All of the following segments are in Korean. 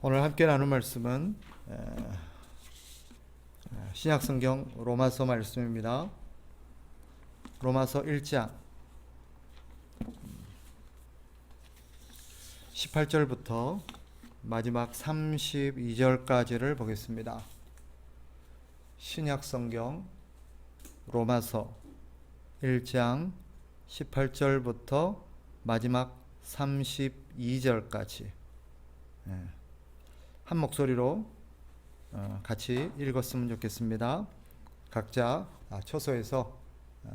오늘 함께 나눌 말씀은 신약성경 로마서 말씀입니다. 로마서 1장 18절부터 마지막 32절까지를 보겠습니다. 신약성경 로마서 1장 18절부터 마지막 32절까지 한 목소리로 같이 읽었으면 좋겠습니다. 각자 초소에서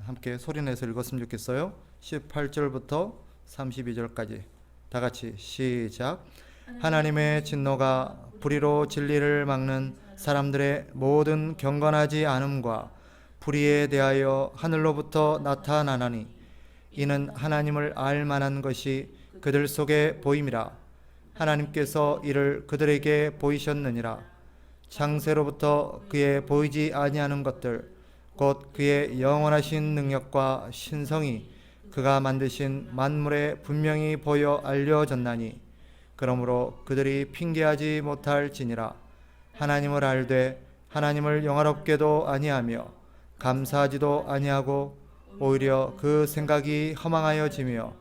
함께 소리내서 읽었으면 좋겠어요. 18절부터 32절까지 다 같이 시작. 하나님의 진노가 불의로 진리를 막는 사람들의 모든 경건하지 않음과 불의에 대하여 하늘로부터 나타나나니 이는 하나님을 알 만한 것이 그들 속에 보임이라. 하나님께서 이를 그들에게 보이셨느니라. 창세로부터 그의 보이지 아니하는 것들 곧 그의 영원하신 능력과 신성이 그가 만드신 만물에 분명히 보여 알려졌나니 그러므로 그들이 핑계하지 못할지니라. 하나님을 알되 하나님을 영화롭게도 아니하며 감사하지도 아니하고 오히려 그 생각이 허망하여지며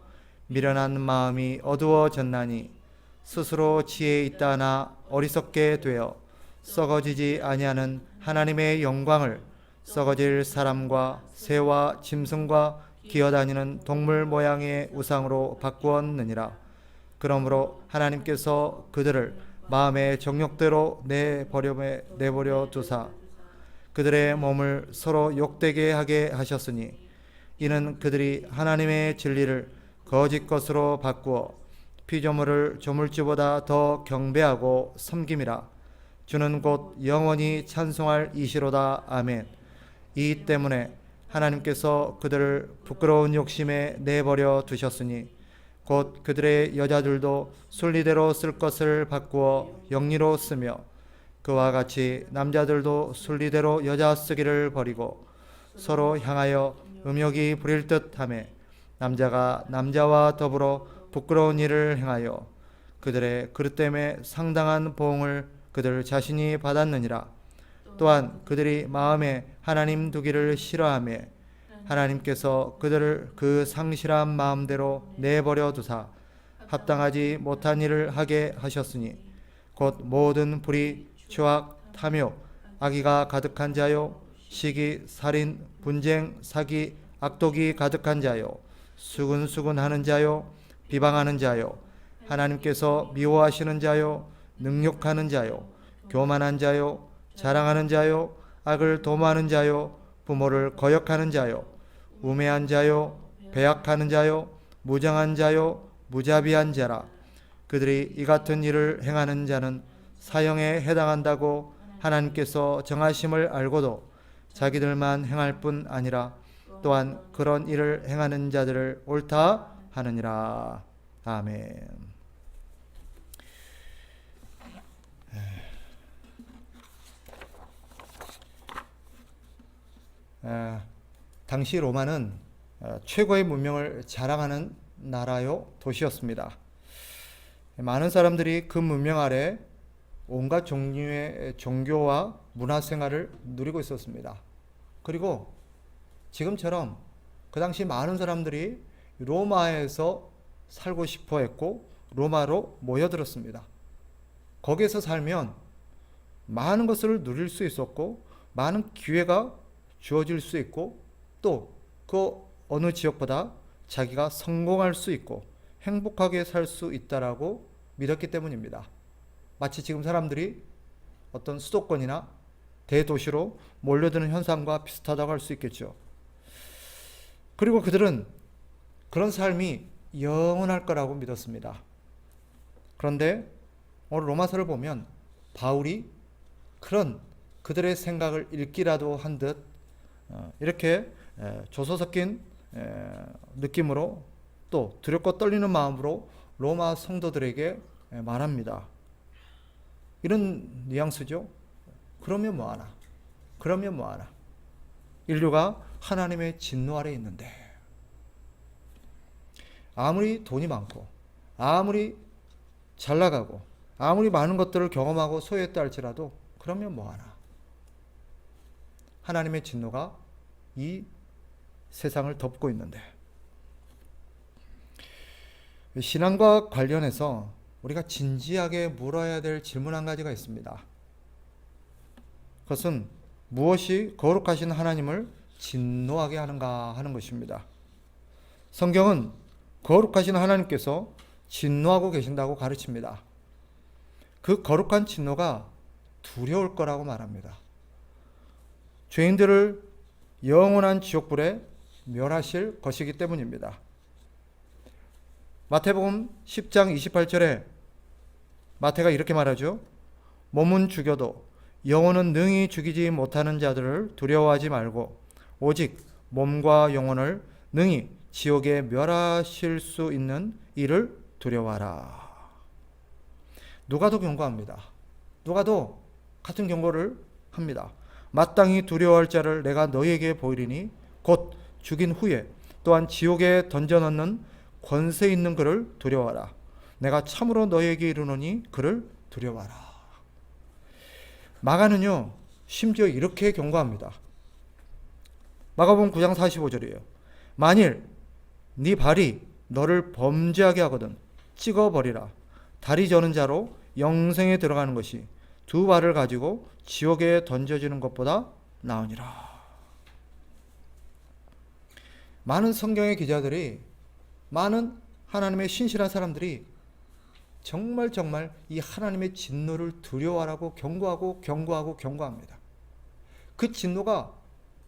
미련한 마음이 어두워졌나니 스스로 지혜 있다 하나 어리석게 되어 썩어지지 아니하는 하나님의 영광을 썩어질 사람과 새와 짐승과 기어다니는 동물 모양의 우상으로 바꾸었느니라. 그러므로 하나님께서 그들을 마음의 정욕대로 내버려 두사 그들의 몸을 서로 욕되게 하게 하셨으니 이는 그들이 하나님의 진리를 거짓 것으로 바꾸어 피조물을 조물주보다 더 경배하고 섬김이라. 주는 곧 영원히 찬송할 이시로다. 아멘. 이 때문에 하나님께서 그들을 부끄러운 욕심에 내버려 두셨으니 곧 그들의 여자들도 순리대로 쓸 것을 바꾸어 영리로 쓰며 그와 같이 남자들도 순리대로 여자 쓰기를 버리고 서로 향하여 음욕이 부릴 듯하며 남자가 남자와 더불어 부끄러운 일을 행하여 그들의 그릇 때문에 상당한 보응을 그들 자신이 받았느니라. 또한 그들이 마음에 하나님 두기를 싫어하며 하나님께서 그들을 그 상실한 마음대로 내버려 두사 합당하지 못한 일을 하게 하셨으니 곧 모든 불의, 죄악, 탐욕, 악의가 가득한 자요 시기, 살인, 분쟁, 사기, 악독이 가득한 자요 수근수근하는 자요 비방하는 자요 하나님께서 미워하시는 자요 능욕하는 자요 교만한 자요 자랑하는 자요 악을 도모하는 자요 부모를 거역하는 자요 우매한 자요 배약하는 자요 무정한 자요 무자비한 자라. 그들이 이 같은 일을 행하는 자는 사형에 해당한다고 하나님께서 정하심을 알고도 자기들만 행할 뿐 아니라 또한 그런 일을 행하는 자들을 옳다 하느니라. 아멘. 당시 로마는 최고의 문명을 자랑하는 나라요 도시였습니다. 많은 사람들이 그 문명 아래 온갖 종류의 종교와 문화 생활을 누리고 있었습니다. 그리고 지금처럼 그 당시 많은 사람들이 로마에서 살고 싶어 했고 로마로 모여들었습니다. 거기에서 살면 많은 것을 누릴 수 있었고 많은 기회가 주어질 수 있고 또 그 어느 지역보다 자기가 성공할 수 있고 행복하게 살 수 있다라고 믿었기 때문입니다. 마치 지금 사람들이 어떤 수도권이나 대도시로 몰려드는 현상과 비슷하다고 할 수 있겠죠. 그리고 그들은 그런 삶이 영원할 거라고 믿었습니다. 그런데 오늘 로마서를 보면 바울이 그런 그들의 생각을 읽기라도 한 듯 이렇게 조소 섞인 느낌으로 또 두렵고 떨리는 마음으로 로마 성도들에게 말합니다. 이런 뉘앙스죠. 그러면 뭐하나? 그러면 뭐하나? 인류가 하나님의 진노 아래 있는데 아무리 돈이 많고 아무리 잘 나가고 아무리 많은 것들을 경험하고 소유했다 할지라도 그러면 뭐하나. 하나님의 진노가 이 세상을 덮고 있는데, 신앙과 관련해서 우리가 진지하게 물어야 될 질문 한 가지가 있습니다. 그것은 무엇이 거룩하신 하나님을 진노하게 하는가 하는 것입니다. 성경은 거룩하신 하나님께서 진노하고 계신다고 가르칩니다. 그 거룩한 진노가 두려울 거라고 말합니다. 죄인들을 영원한 지옥불에 멸하실 것이기 때문입니다. 마태복음 10장 28절에 마태가 이렇게 말하죠. 몸은 죽여도 영혼은 능히 죽이지 못하는 자들을 두려워하지 말고 오직 몸과 영혼을 능히 지옥에 멸하실 수 있는 이를 두려워하라. 누가도 경고합니다. 누가도 같은 경고를 합니다. 마땅히 두려워할 자를 내가 너희에게 보이리니 곧 죽인 후에 또한 지옥에 던져넣는 권세 있는 그를 두려워하라. 내가 참으로 너희에게 이르노니 그를 두려워하라. 마가는요 심지어 이렇게 경고합니다. 마가복음 9장 45절이에요. 만일 네 발이 너를 범죄하게 하거든 찍어버리라. 다리 저는 자로 영생에 들어가는 것이 두 발을 가지고 지옥에 던져지는 것보다 나으니라. 많은 성경의 기자들이, 많은 하나님의 신실한 사람들이 정말 이 하나님의 진노를 두려워하라고 경고합니다. 그 진노가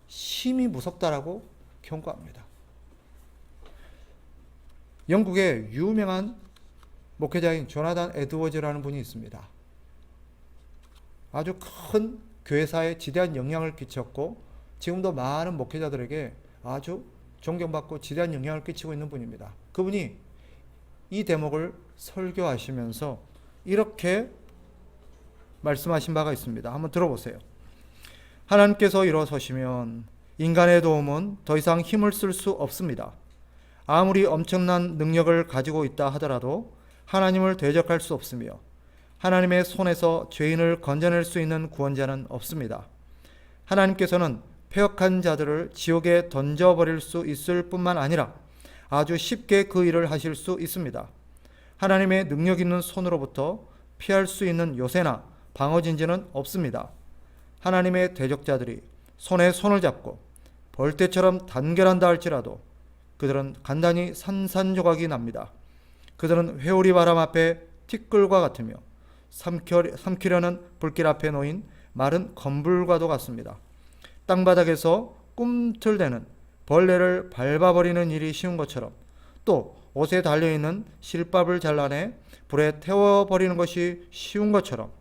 심히 무섭다라고 경고합니다. 영국의 유명한 목회자인 조나단 에드워즈라는 분이 있습니다. 아주 큰 교회사에 지대한 영향을 끼쳤고 지금도 많은 목회자들에게 아주 존경받고 지대한 영향을 끼치고 있는 분입니다. 그분이 이 대목을 설교하시면서 이렇게 말씀하신 바가 있습니다. 한번 들어보세요. 하나님께서 일어서시면 인간의 도움은 더 이상 힘을 쓸 수 없습니다. 아무리 엄청난 능력을 가지고 있다 하더라도 하나님을 대적할 수 없으며 하나님의 손에서 죄인을 건져낼 수 있는 구원자는 없습니다. 하나님께서는 패역한 자들을 지옥에 던져버릴 수 있을 뿐만 아니라 아주 쉽게 그 일을 하실 수 있습니다. 하나님의 능력 있는 손으로부터 피할 수 있는 요새나 방어진지는 없습니다. 하나님의 대적자들이 손에 손을 잡고 벌떼처럼 단결한다 할지라도 그들은 간단히 산산조각이 납니다. 그들은 회오리 바람 앞에 티끌과 같으며 삼키려는 불길 앞에 놓인 마른 건불과도 같습니다. 땅바닥에서 꿈틀대는 벌레를 밟아버리는 일이 쉬운 것처럼 또 옷에 달려있는 실밥을 잘라내 불에 태워버리는 것이 쉬운 것처럼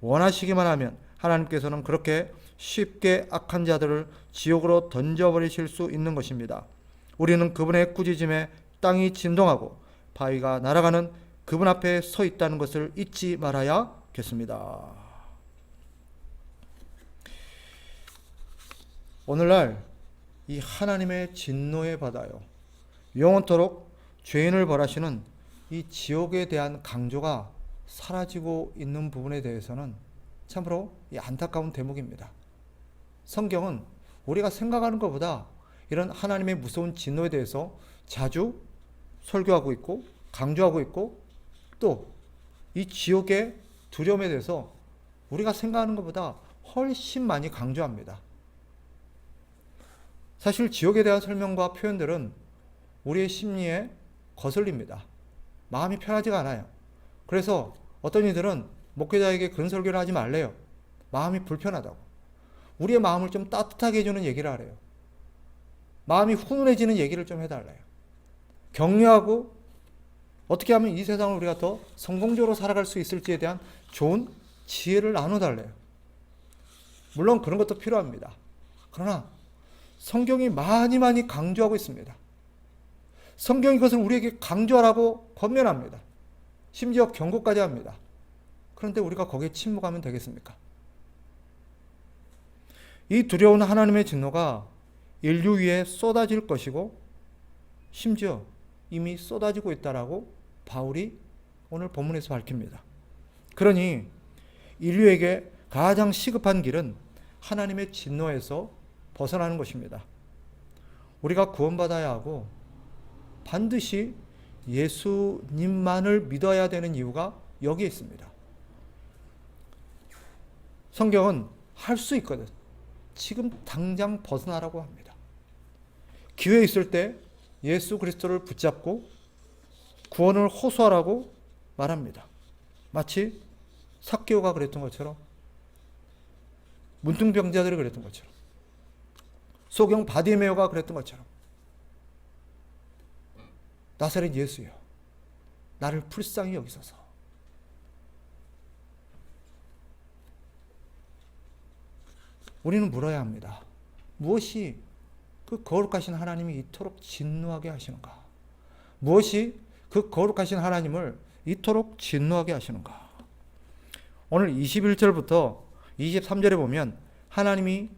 원하시기만 하면 하나님께서는 그렇게 쉽게 악한 자들을 지옥으로 던져버리실 수 있는 것입니다. 우리는 그분의 꾸짖음에 땅이 진동하고 바위가 날아가는 그분 앞에 서 있다는 것을 잊지 말아야겠습니다. 오늘날 이 하나님의 진노의 바다요, 영원토록 죄인을 벌하시는 이 지옥에 대한 강조가 사라지고 있는 부분에 대해서는 참으로 이 안타까운 대목입니다. 성경은 우리가 생각하는 것보다 이런 하나님의 무서운 진노에 대해서 자주 설교하고 있고 강조하고 있고 또 이 지옥의 두려움에 대해서 우리가 생각하는 것보다 훨씬 많이 강조합니다. 사실 지옥에 대한 설명과 표현들은 우리의 심리에 거슬립니다. 마음이 편하지가 않아요. 그래서 어떤 이들은 목회자에게 그런 설교를 하지 말래요. 마음이 불편하다고. 우리의 마음을 좀 따뜻하게 해주는 얘기를 하래요. 마음이 훈훈해지는 얘기를 좀 해달래요. 격려하고 어떻게 하면 이 세상을 우리가 더 성공적으로 살아갈 수 있을지에 대한 좋은 지혜를 나눠달래요. 물론 그런 것도 필요합니다. 그러나 성경이 많이 강조하고 있습니다. 성경이 그것을 우리에게 강조하라고 권면합니다. 심지어 경고까지 합니다. 그런데 우리가 거기에 침묵하면 되겠습니까? 이 두려운 하나님의 진노가 인류 위에 쏟아질 것이고 심지어 이미 쏟아지고 있다라고 바울이 오늘 본문에서 밝힙니다. 그러니 인류에게 가장 시급한 길은 하나님의 진노에서 벗어나는 것입니다. 우리가 구원받아야 하고 반드시 예수님만을 믿어야 되는 이유가 여기에 있습니다. 성경은 할 수 있거든. 지금 당장 벗어나라고 합니다. 기회 있을 때 예수 그리스도를 붙잡고 구원을 호소하라고 말합니다. 마치 삭개오가 그랬던 것처럼, 문둥병자들이 그랬던 것처럼, 소경 바디메오가 그랬던 것처럼, 나사렛 예수여, 나를 불쌍히 여기소서. 우리는 물어야 합니다. 무엇이 그 거룩하신 하나님이 이토록 진노하게 하시는가? 무엇이 그 거룩하신 하나님을 이토록 진노하게 하시는가? 오늘 21절부터 23절에 보면 하나님이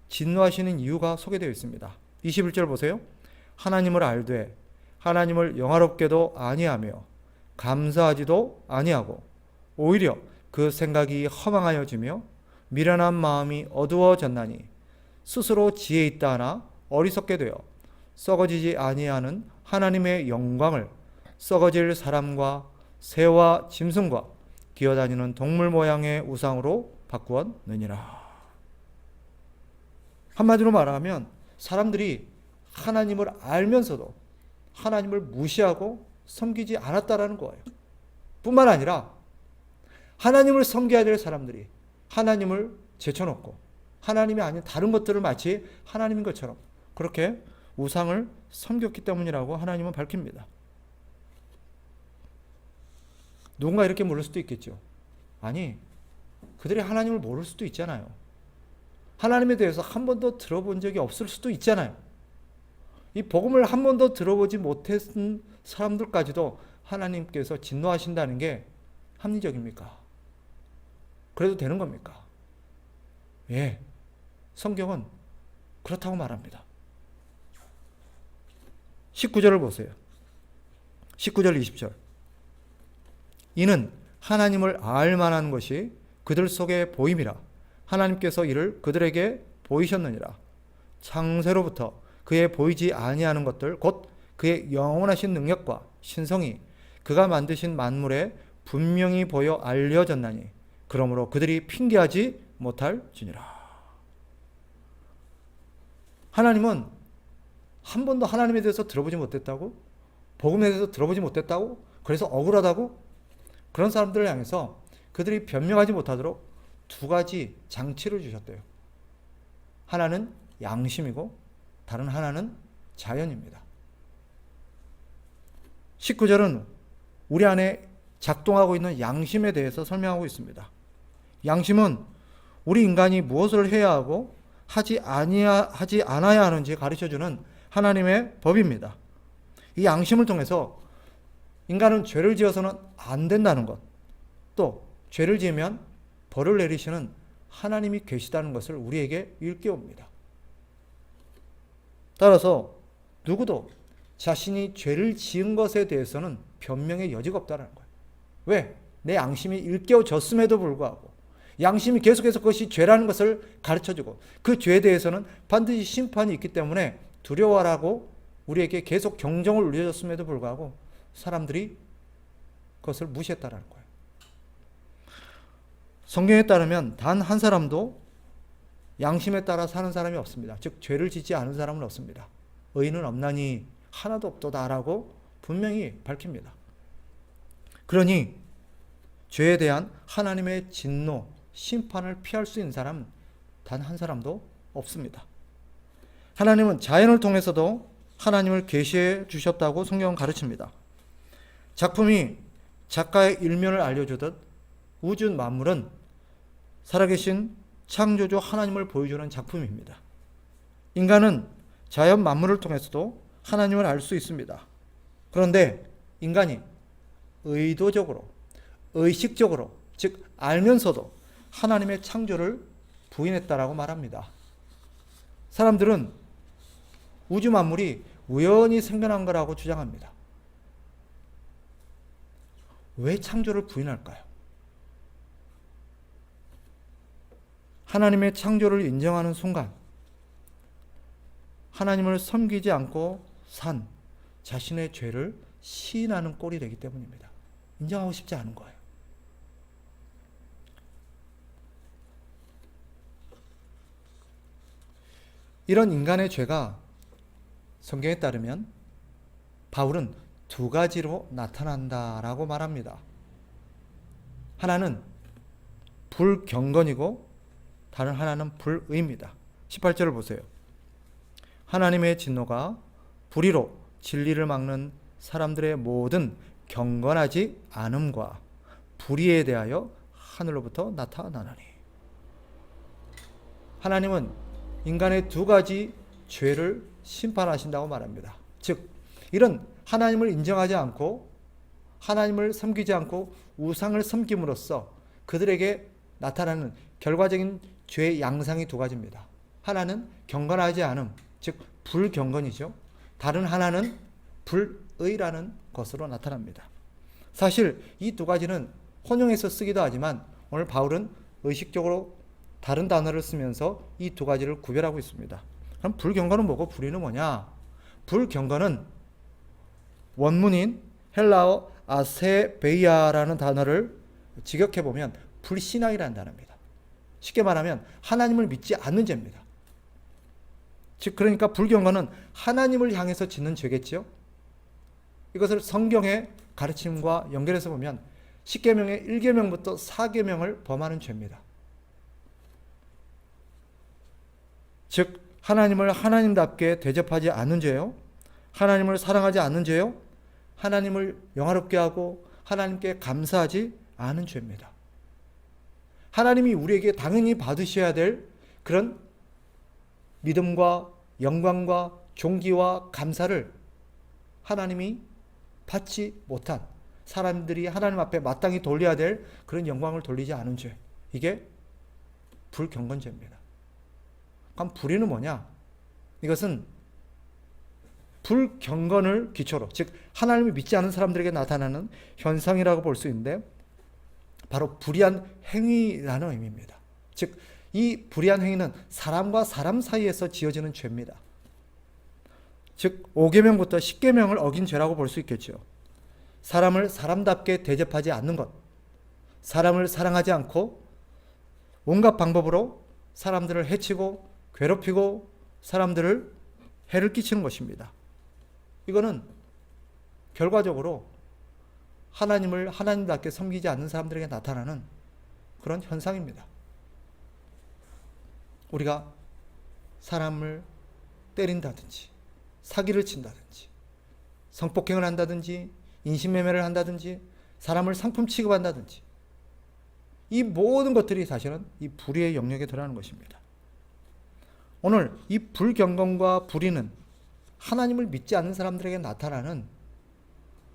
진노하시는 이유가 소개되어 있습니다. 21절 보세요. 하나님을 알되 하나님을 영화롭게도 아니하며 감사하지도 아니하고 오히려 그 생각이 허망하여지며 미련한 마음이 어두워졌나니 스스로 지혜 있다 하나 어리석게 되어 썩어지지 아니하는 하나님의 영광을 썩어질 사람과 새와 짐승과 기어다니는 동물 모양의 우상으로 바꾸었느니라. 한마디로 말하면 사람들이 하나님을 알면서도 하나님을 무시하고 섬기지 않았다라는 거예요. 뿐만 아니라 하나님을 섬겨야 될 사람들이 하나님을 제쳐놓고 하나님이 아닌 다른 것들을 마치 하나님인 것처럼 그렇게 우상을 섬겼기 때문이라고 하나님은 밝힙니다. 누군가 이렇게 물을 수도 있겠죠. 아니, 그들이 하나님을 모를 수도 있잖아요. 하나님에 대해서 한 번도 들어본 적이 없을 수도 있잖아요. 이 복음을 한 번도 들어보지 못했던 사람들까지도 하나님께서 진노하신다는 게 합리적입니까? 그래도 되는 겁니까? 예, 성경은 그렇다고 말합니다. 19절을 보세요. 19절 20절. 이는 하나님을 알 만한 것이 그들 속에 보임이라 하나님께서 이를 그들에게 보이셨느니라. 창세로부터 그의 보이지 아니하는 것들 곧 그의 영원하신 능력과 신성이 그가 만드신 만물에 분명히 보여 알려졌나니 그러므로 그들이 핑계하지 못할지니라. 하나님은 한 번도 하나님에 대해서 들어보지 못했다고? 복음에 대해서 들어보지 못했다고? 그래서 억울하다고? 그런 사람들을 향해서 그들이 변명하지 못하도록 두 가지 장치를 주셨대요. 하나는 양심이고 다른 하나는 자연입니다. 19절은 우리 안에 작동하고 있는 양심에 대해서 설명하고 있습니다. 양심은 우리 인간이 무엇을 해야 하고 하지 않아야 하는지 가르쳐주는 하나님의 법입니다. 이 양심을 통해서 인간은 죄를 지어서는 안 된다는 것, 또 죄를 지으면 벌을 내리시는 하나님이 계시다는 것을 우리에게 일깨웁니다. 따라서 누구도 자신이 죄를 지은 것에 대해서는 변명의 여지가 없다는 거예요. 왜? 내 양심이 일깨워졌음에도 불구하고 양심이 계속해서 그것이 죄라는 것을 가르쳐주고 그 죄에 대해서는 반드시 심판이 있기 때문에 두려워하라고 우리에게 계속 경종을 울려줬음에도 불구하고 사람들이 그것을 무시했다는 거예요. 성경에 따르면 단 한 사람도 양심에 따라 사는 사람이 없습니다. 즉 죄를 짓지 않은 사람은 없습니다. 의인은 없나니 하나도 없도다라고 분명히 밝힙니다. 그러니 죄에 대한 하나님의 진노, 심판을 피할 수 있는 사람 단 한 사람도 없습니다. 하나님은 자연을 통해서도 하나님을 계시해 주셨다고 성경은 가르칩니다. 작품이 작가의 일면을 알려주듯 우주 만물은 살아계신 창조주 하나님을 보여주는 작품입니다. 인간은 자연 만물을 통해서도 하나님을 알 수 있습니다. 그런데 인간이 의도적으로, 의식적으로, 즉 알면서도 하나님의 창조를 부인했다라고 말합니다. 사람들은 우주 만물이 우연히 생겨난 거라고 주장합니다. 왜 창조를 부인할까요? 하나님의 창조를 인정하는 순간 하나님을 섬기지 않고 산 자신의 죄를 시인하는 꼴이 되기 때문입니다. 인정하고 싶지 않은 거예요. 이런 인간의 죄가 성경에 따르면 바울은 두 가지로 나타난다라고 말합니다. 하나는 불경건이고 다른 하나는 불의입니다. 18절을 보세요. 하나님의 진노가 불의로 진리를 막는 사람들의 모든 경건하지 않음과 불의에 대하여 하늘로부터 나타나나니. 하나님은 인간의 두 가지 죄를 심판하신다고 말합니다. 즉 이런 하나님을 인정하지 않고 하나님을 섬기지 않고 우상을 섬김으로써 그들에게 나타나는 결과적인 죄의 양상이 두 가지입니다. 하나는 경건하지 않음, 즉 불경건이죠. 다른 하나는 불의라는 것으로 나타납니다. 사실 이 두 가지는 혼용해서 쓰기도 하지만 오늘 바울은 의식적으로 다른 단어를 쓰면서 이 두 가지를 구별하고 있습니다. 그럼 불경건은 뭐고 불의는 뭐냐? 불경건은 원문인 헬라어 아세베이아라는 단어를 직역해보면 불신앙이라는 단어입니다. 쉽게 말하면 하나님을 믿지 않는 죄입니다. 즉 그러니까 불경건은 하나님을 향해서 짓는 죄겠죠. 이것을 성경의 가르침과 연결해서 보면 10계명의 1계명부터 4계명을 범하는 죄입니다. 즉 하나님을 하나님답게 대접하지 않는 죄요, 하나님을 사랑하지 않는 죄요, 하나님을 영화롭게 하고 하나님께 감사하지 않은 죄입니다. 하나님이 우리에게 당연히 받으셔야 될 그런 믿음과 영광과 존귀와 감사를 하나님이 받지 못한, 사람들이 하나님 앞에 마땅히 돌려야 될 그런 영광을 돌리지 않은 죄, 이게 불경건죄입니다. 그럼 불의는 뭐냐? 이것은 불경건을 기초로, 즉 하나님을 믿지 않는 사람들에게 나타나는 현상이라고 볼 수 있는데 바로 불의한 행위라는 의미입니다. 즉 이 불의한 행위는 사람과 사람 사이에서 지어지는 죄입니다. 즉 5계명부터 10계명을 어긴 죄라고 볼 수 있겠죠. 사람을 사람답게 대접하지 않는 것, 사람을 사랑하지 않고 온갖 방법으로 사람들을 해치고 괴롭히고 사람들을 해를 끼치는 것입니다. 이거는 결과적으로 하나님을 하나님답게 섬기지 않는 사람들에게 나타나는 그런 현상입니다. 우리가 사람을 때린다든지 사기를 친다든지 성폭행을 한다든지 인신매매를 한다든지 사람을 상품 취급한다든지 이 모든 것들이 사실은 이 불의의 영역에 들어가는 것입니다. 오늘 이 불경건과 불의는 하나님을 믿지 않는 사람들에게 나타나는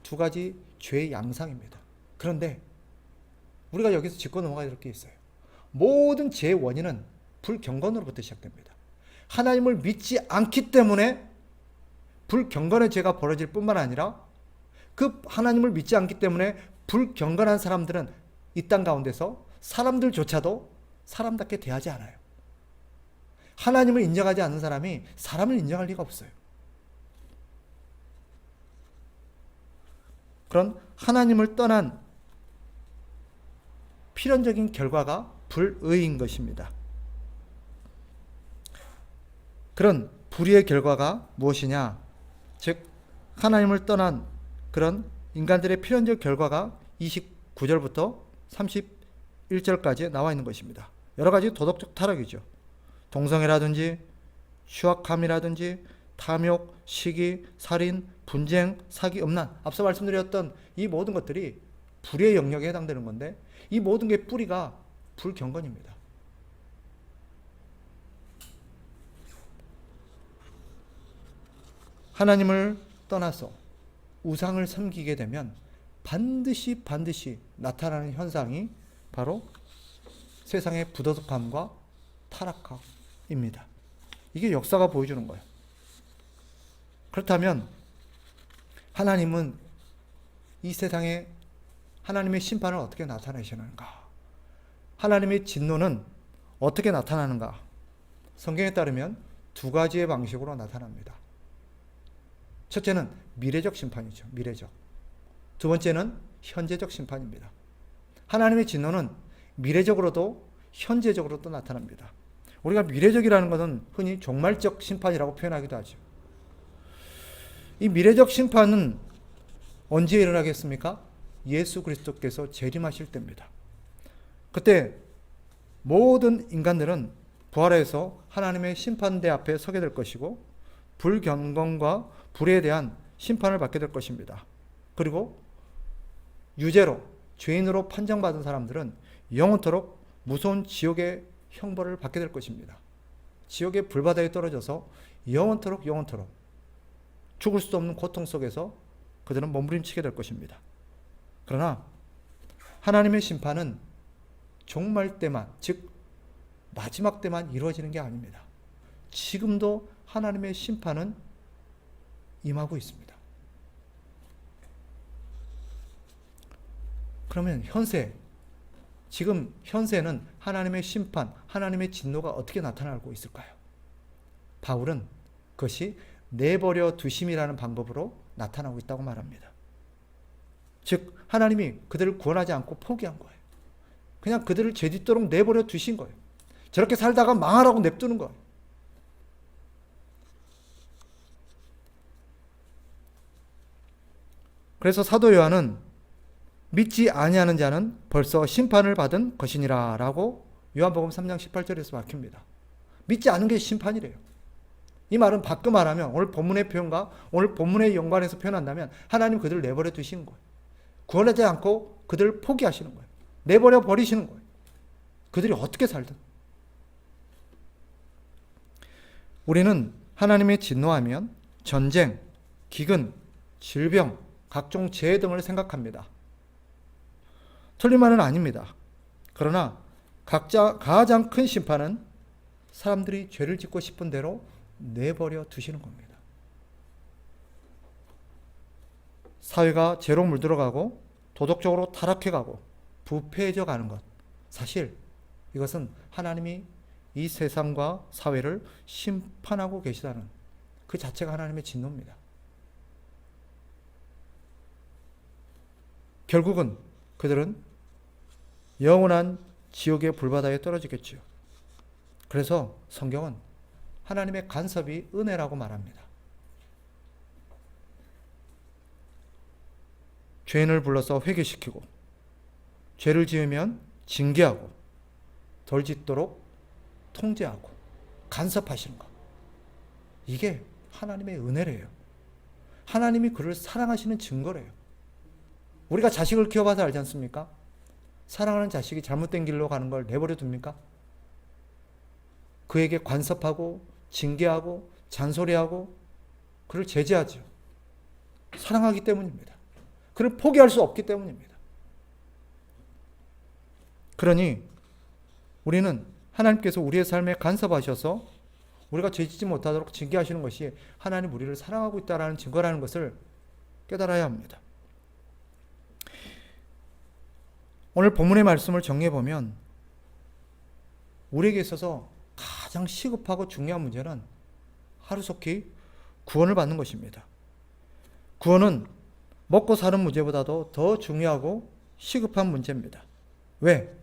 두 가지 죄의 양상입니다. 그런데 우리가 여기서 짚고 넘어가야 될 게 있어요. 모든 죄의 원인은 불경건으로부터 시작됩니다. 하나님을 믿지 않기 때문에 불경건의 죄가 벌어질 뿐만 아니라 그 하나님을 믿지 않기 때문에 불경건한 사람들은 이 땅 가운데서 사람들조차도 사람답게 대하지 않아요. 하나님을 인정하지 않는 사람이 사람을 인정할 리가 없어요. 그런 하나님을 떠난 필연적인 결과가 불의인 것입니다. 그런 불의의 결과가 무엇이냐? 즉 하나님을 떠난 그런 인간들의 필연적 결과가 29절부터 31절까지 나와 있는 것입니다. 여러 가지 도덕적 타락이죠. 동성애라든지 추악함이라든지 탐욕, 시기, 살인, 분쟁, 사기, 음란, 앞서 말씀드렸던 이 모든 것들이 불의의 영역에 해당되는 건데 이 모든 게 뿌리가 불경건입니다. 하나님을 떠나서 우상을 섬기게 되면 반드시 나타나는 현상이 바로 세상의 부도덕함과 타락함입니다. 이게 역사가 보여주는 거예요. 그렇다면 하나님은 이 세상에 하나님의 심판을 어떻게 나타내시는가? 하나님의 진노는 어떻게 나타나는가? 성경에 따르면 두 가지의 방식으로 나타납니다. 첫째는 미래적 심판이죠. 미래적. 두 번째는 현재적 심판입니다. 하나님의 진노는 미래적으로도 현재적으로도 나타납니다. 우리가 미래적이라는 것은 흔히 종말적 심판이라고 표현하기도 하죠. 이 미래적 심판은 언제 일어나겠습니까? 예수 그리스도께서 재림하실 때입니다. 그때 모든 인간들은 부활해서 하나님의 심판대 앞에 서게 될 것이고 불경건과 불에 대한 심판을 받게 될 것입니다. 그리고 유죄로 죄인으로 판정받은 사람들은 영원토록 무서운 지옥의 형벌을 받게 될 것입니다. 지옥의 불바다에 떨어져서 영원토록 죽을 수도 없는 고통 속에서 그들은 몸부림치게 될 것입니다. 그러나 하나님의 심판은 종말 때만, 즉 마지막 때만 이루어지는 게 아닙니다. 지금도 하나님의 심판은 임하고 있습니다. 그러면 지금 현세는 하나님의 심판, 하나님의 진노가 어떻게 나타나고 있을까요? 바울은 그것이 내버려 두심이라는 방법으로 나타나고 있다고 말합니다. 즉 하나님이 그들을 구원하지 않고 포기한 거예요. 그냥 그들을 제짓도록 내버려 두신 거예요. 저렇게 살다가 망하라고 냅두는 거예요. 그래서 사도 요한은 믿지 아니하는 자는 벌써 심판을 받은 것이니라 라고 요한복음 3장 18절에서 밝힙니다. 믿지 않은 게 심판이래요. 이 말은 바꿔 말하면 오늘 본문의 표현과 오늘 본문의 연관해서 표현한다면 하나님 그들을 내버려 두시는 거예요. 구원하지 않고 그들을 포기하시는 거예요. 내버려 버리시는 거예요. 그들이 어떻게 살든. 우리는 하나님의 진노하면 전쟁, 기근, 질병, 각종 재해 등을 생각합니다. 틀린 말은 아닙니다. 그러나 가장 큰 심판은 사람들이 죄를 짓고 싶은 대로 내버려 두시는 겁니다. 사회가 죄로 물들어가고 도덕적으로 타락해가고 부패해져 가는 것. 사실 이것은 하나님이 이 세상과 사회를 심판하고 계시다는 그 자체가 하나님의 진노입니다. 결국은 그들은 영원한 지옥의 불바다에 떨어지겠지요. 그래서 성경은 하나님의 간섭이 은혜라고 말합니다. 죄인을 불러서 회개시키고 죄를 지으면 징계하고 덜 짓도록 통제하고 간섭하시는 것. 이게 하나님의 은혜래요. 하나님이 그를 사랑하시는 증거래요. 우리가 자식을 키워봐서 알지 않습니까? 사랑하는 자식이 잘못된 길로 가는 걸 내버려 둡니까? 그에게 간섭하고 징계하고 잔소리하고 그를 제재하죠. 사랑하기 때문입니다. 그를 포기할 수 없기 때문입니다. 그러니 우리는 하나님께서 우리의 삶에 간섭하셔서 우리가 죄짓지 못하도록 징계하시는 것이 하나님 우리를 사랑하고 있다는 증거라는 것을 깨달아야 합니다. 오늘 본문의 말씀을 정리해보면 우리에게 있어서 가장 시급하고 중요한 문제는 하루속히 구원을 받는 것입니다. 구원은 먹고 사는 문제보다도 더 중요하고 시급한 문제입니다. 왜?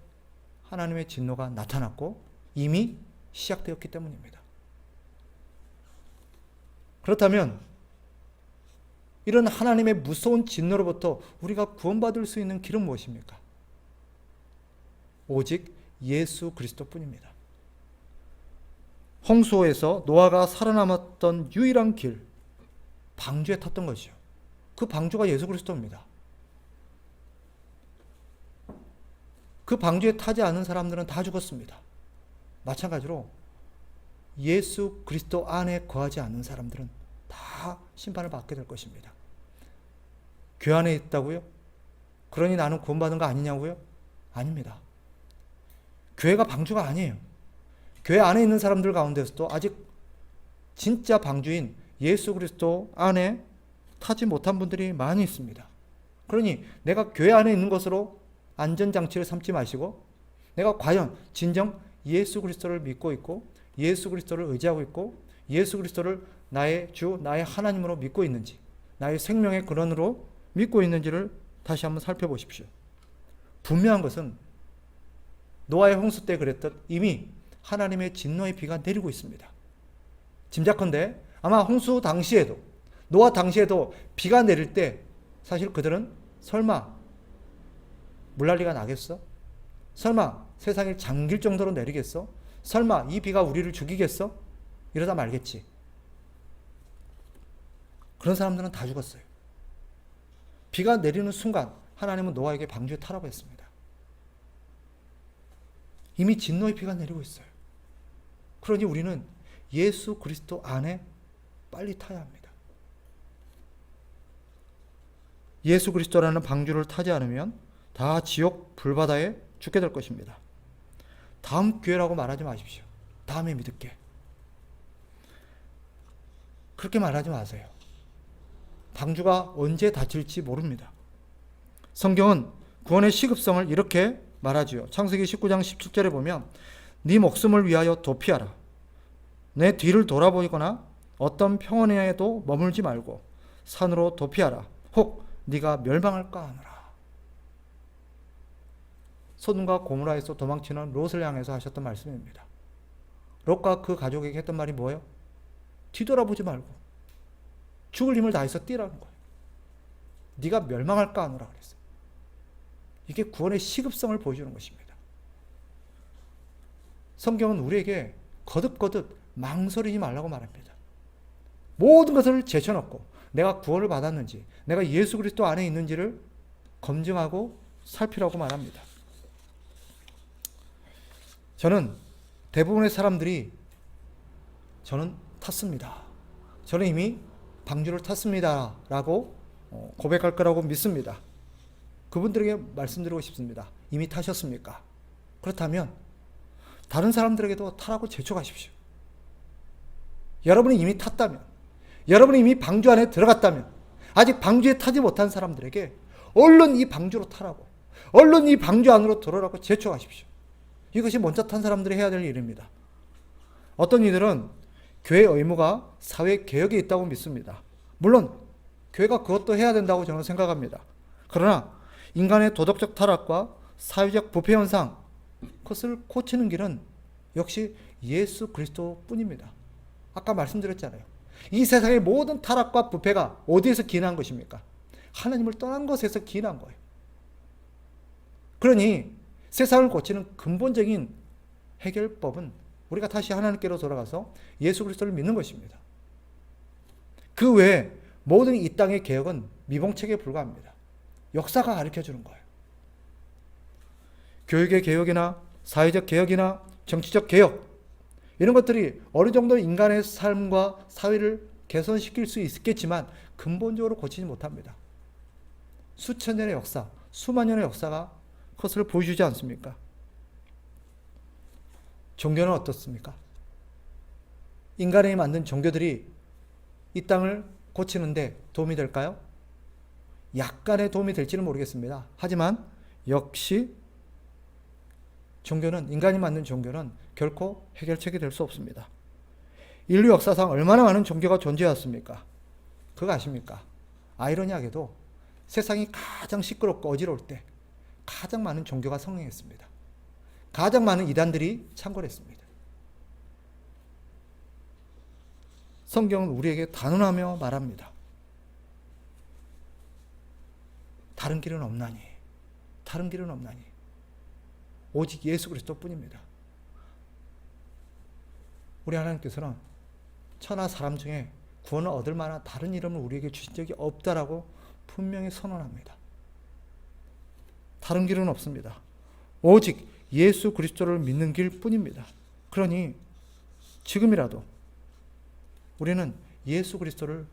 하나님의 진노가 나타났고 이미 시작되었기 때문입니다. 그렇다면 이런 하나님의 무서운 진노로부터 우리가 구원받을 수 있는 길은 무엇입니까? 오직 예수 그리스도뿐입니다. 홍수에서 노아가 살아남았던 유일한 길, 방주에 탔던 것이죠. 그 방주가 예수 그리스도입니다. 그 방주에 타지 않은 사람들은 다 죽었습니다. 마찬가지로 예수 그리스도 안에 거하지 않는 사람들은 다 심판을 받게 될 것입니다. 교회 안에 있다고요? 그러니 나는 구원받은 거 아니냐고요? 아닙니다. 교회가 방주가 아니에요. 교회 안에 있는 사람들 가운데서도 아직 진짜 방주인 예수 그리스도 안에 타지 못한 분들이 많이 있습니다. 그러니 내가 교회 안에 있는 것으로 안전장치를 삼지 마시고 내가 과연 진정 예수 그리스도를 믿고 있고 예수 그리스도를 의지하고 있고 예수 그리스도를 나의 주, 나의 하나님으로 믿고 있는지, 나의 생명의 근원으로 믿고 있는지를 다시 한번 살펴보십시오. 분명한 것은 노아의 홍수 때 그랬듯 이미 하나님의 진노의 비가 내리고 있습니다. 짐작컨대 아마 홍수 당시에도, 노아 당시에도 비가 내릴 때 사실 그들은 설마 물난리가 나겠어? 설마 세상이 잠길 정도로 내리겠어? 설마 이 비가 우리를 죽이겠어? 이러다 말겠지. 그런 사람들은 다 죽었어요. 비가 내리는 순간 하나님은 노아에게 방주에 타라고 했습니다. 이미 진노의 비가 내리고 있어요. 그러니 우리는 예수 그리스도 안에 빨리 타야 합니다. 예수 그리스도라는 방주를 타지 않으면 다 지옥 불바다에 죽게 될 것입니다. 다음 기회라고 말하지 마십시오. 다음에 믿을게. 그렇게 말하지 마세요. 방주가 언제 닫힐지 모릅니다. 성경은 구원의 시급성을 이렇게 말하지요. 창세기 19장 17절에 보면 네 목숨을 위하여 도피하라. 내 뒤를 돌아보거나 어떤 평원에도 머물지 말고 산으로 도피하라. 혹 네가 멸망할까 하노라. 소돔과 고모라에서 도망치는 롯을 향해서 하셨던 말씀입니다. 롯과 그 가족에게 했던 말이 뭐예요? 뒤돌아보지 말고 죽을 힘을 다해서 뛰라는 거예요. 네가 멸망할까 하노라 그랬어요. 이게 구원의 시급성을 보여주는 것입니다. 성경은 우리에게 거듭거듭 망설이지 말라고 말합니다. 모든 것을 제쳐놓고 내가 구원을 받았는지, 내가 예수 그리스도 안에 있는지를 검증하고 살피라고 말합니다. 저는 대부분의 사람들이 저는 탔습니다. 저는 이미 방주를 탔습니다. 라고 고백할 거라고 믿습니다. 그분들에게 말씀드리고 싶습니다. 이미 타셨습니까? 그렇다면 다른 사람들에게도 타라고 제쳐가십시오. 여러분이 이미 탔다면, 여러분이 이미 방주 안에 들어갔다면, 아직 방주에 타지 못한 사람들에게 얼른 이 방주로 타라고, 얼른 이 방주 안으로 들어오라고 제쳐가십시오. 이것이 먼저 탄 사람들이 해야 될 일입니다. 어떤 이들은 교회 의무가 사회 개혁에 있다고 믿습니다. 물론 교회가 그것도 해야 된다고 저는 생각합니다. 그러나 인간의 도덕적 타락과 사회적 부패 현상, 그것을 고치는 길은 역시 예수 그리스도뿐입니다. 아까 말씀드렸잖아요. 이 세상의 모든 타락과 부패가 어디에서 기인한 것입니까? 하나님을 떠난 것에서 기인한 거예요. 그러니 세상을 고치는 근본적인 해결법은 우리가 다시 하나님께로 돌아가서 예수 그리스도를 믿는 것입니다. 그 외에 모든 이 땅의 개혁은 미봉책에 불과합니다. 역사가 가르쳐주는 거예요. 교육의 개혁이나 사회적 개혁이나 정치적 개혁, 이런 것들이 어느 정도 인간의 삶과 사회를 개선시킬 수 있겠지만 근본적으로 고치지 못합니다. 수천 년의 역사, 수만 년의 역사가 그것을 보여주지 않습니까? 종교는 어떻습니까? 인간이 만든 종교들이 이 땅을 고치는데 도움이 될까요? 약간의 도움이 될지는 모르겠습니다. 하지만 역시 종교는, 인간이 만든 종교는 결코 해결책이 될 수 없습니다. 인류 역사상 얼마나 많은 종교가 존재했습니까? 그거 아십니까? 아이러니하게도 세상이 가장 시끄럽고 어지러울 때 가장 많은 종교가 성행했습니다. 가장 많은 이단들이 창궐했습니다. 성경은 우리에게 단언하며 말합니다. 다른 길은 없나니, 다른 길은 없나니 오직 예수 그리스도뿐입니다. 우리 하나님께서는 천하 사람 중에 구원을 얻을 만한 다른 이름을 우리에게 주신 적이 없다라고 분명히 선언합니다. 다른 길은 없습니다. 오직 예수 그리스도를 믿는 길뿐입니다. 그러니 지금이라도 우리는 예수 그리스도를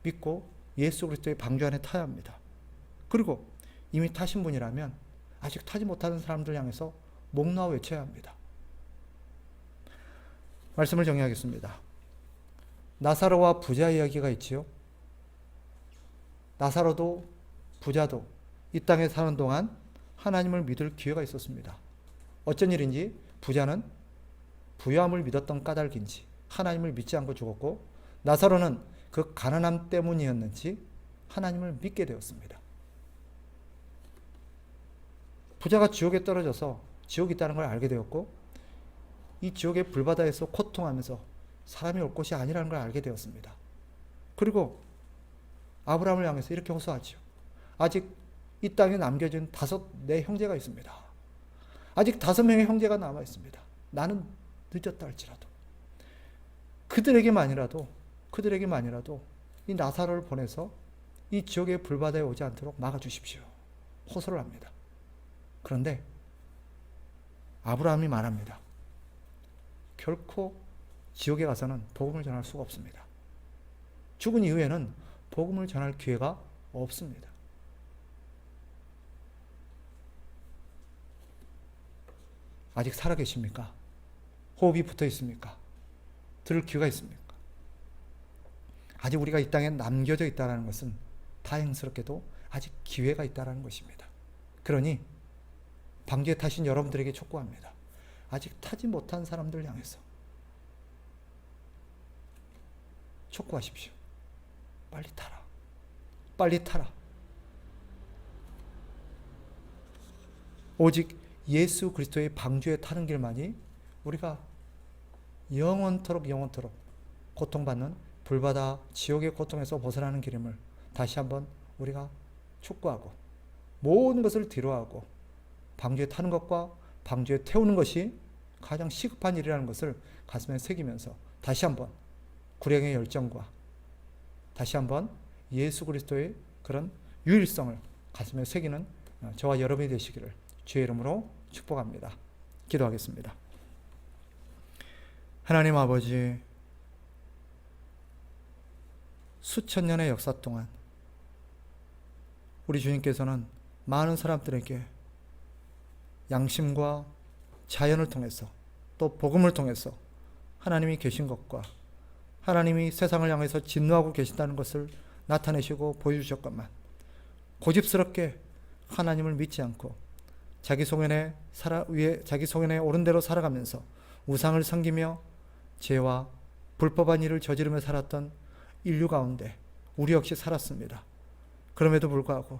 믿고 예수 그리스도의 방주 안에 타야 합니다. 그리고 이미 타신 분이라면 아직 타지 못하는 사람들 향해서 목 놓아 외쳐야 합니다. 말씀을 정리하겠습니다. 나사로와 부자 이야기가 있지요. 나사로도 부자도 이 땅에 사는 동안 하나님을 믿을 기회가 있었습니다. 어쩐 일인지 부자는 부유함을 믿었던 까닭인지 하나님을 믿지 않고 죽었고, 나사로는 그 가난함 때문이었는지 하나님을 믿게 되었습니다. 부자가 지옥에 떨어져서 지옥이 있다는 걸 알게 되었고, 이 지옥의 불바다에서 고통하면서 사람이 올 곳이 아니라는 걸 알게 되었습니다. 그리고 아브라함을 향해서 이렇게 호소하죠. 아직 이 땅에 남겨진 네 형제가 있습니다. 아직 5명의 형제가 남아 있습니다. 나는 늦었다 할지라도 그들에게만이라도 이 나사로를 보내서 이 지옥의 불바다에 오지 않도록 막아주십시오. 호소를 합니다. 그런데 아브라함이 말합니다. 결코 지옥에 가서는 복음을 전할 수가 없습니다. 죽은 이후에는 복음을 전할 기회가 없습니다. 아직 살아계십니까? 호흡이 붙어 있습니까? 들을 기회가 있습니까? 아직 우리가 이 땅에 남겨져 있다는 것은 다행스럽게도 아직 기회가 있다는 것입니다. 그러니 방주에 타신 여러분들에게 촉구합니다. 아직 타지 못한 사람들을 향해서 촉구하십시오. 빨리 타라. 빨리 타라. 오직 예수 그리스도의 방주에 타는 길만이 우리가 영원토록 고통받는 불바다 지옥의 고통에서 벗어나는 길임을 다시 한번 우리가 촉구하고, 모든 것을 뒤로하고 방주에 타는 것과 방주에 태우는 것이 가장 시급한 일이라는 것을 가슴에 새기면서 다시 한번 구령의 열정과 다시 한번 예수 그리스도의 그런 유일성을 가슴에 새기는 저와 여러분이 되시기를 주의 이름으로 축복합니다. 기도하겠습니다. 하나님 아버지, 수천 년의 역사 동안 우리 주님께서는 많은 사람들에게 양심과 자연을 통해서 또 복음을 통해서 하나님이 계신 것과 하나님이 세상을 향해서 진노하고 계신다는 것을 나타내시고 보여주셨건만, 고집스럽게 하나님을 믿지 않고 자기 소견에 옳은 대로 살아가면서 우상을 섬기며 죄와 불법한 일을 저지르며 살았던 인류 가운데 우리 역시 살았습니다. 그럼에도 불구하고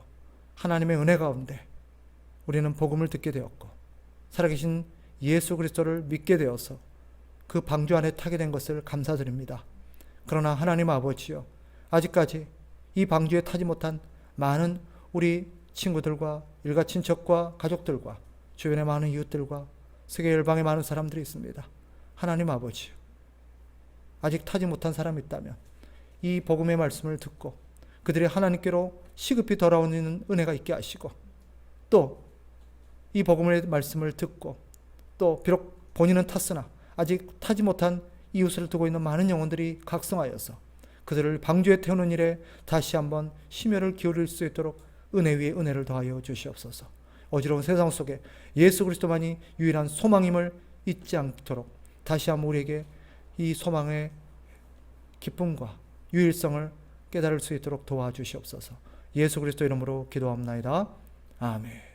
하나님의 은혜 가운데 우리는 복음을 듣게 되었고 살아계신 예수 그리스도를 믿게 되어서 그 방주 안에 타게 된 것을 감사드립니다. 그러나 하나님 아버지여, 아직까지 이 방주에 타지 못한 많은 우리 친구들과 일가 친척과 가족들과 주변의 많은 이웃들과 세계 열방의 많은 사람들이 있습니다. 하나님 아버지여, 아직 타지 못한 사람이 있다면 이 복음의 말씀을 듣고 그들이 하나님께로 시급히 돌아오는 은혜가 있게 하시고, 또 이 복음의 말씀을 듣고 또 비록 본인은 탔으나 아직 타지 못한 이웃을 두고 있는 많은 영혼들이 각성하여서 그들을 방주에 태우는 일에 다시 한번 심혈을 기울일 수 있도록 은혜 위에 은혜를 더하여 주시옵소서. 어지러운 세상 속에 예수 그리스도만이 유일한 소망임을 잊지 않도록 다시 한번 우리에게 이 소망의 기쁨과 유일성을 깨달을 수 있도록 도와주시옵소서. 예수 그리스도 이름으로 기도합나이다. 아멘.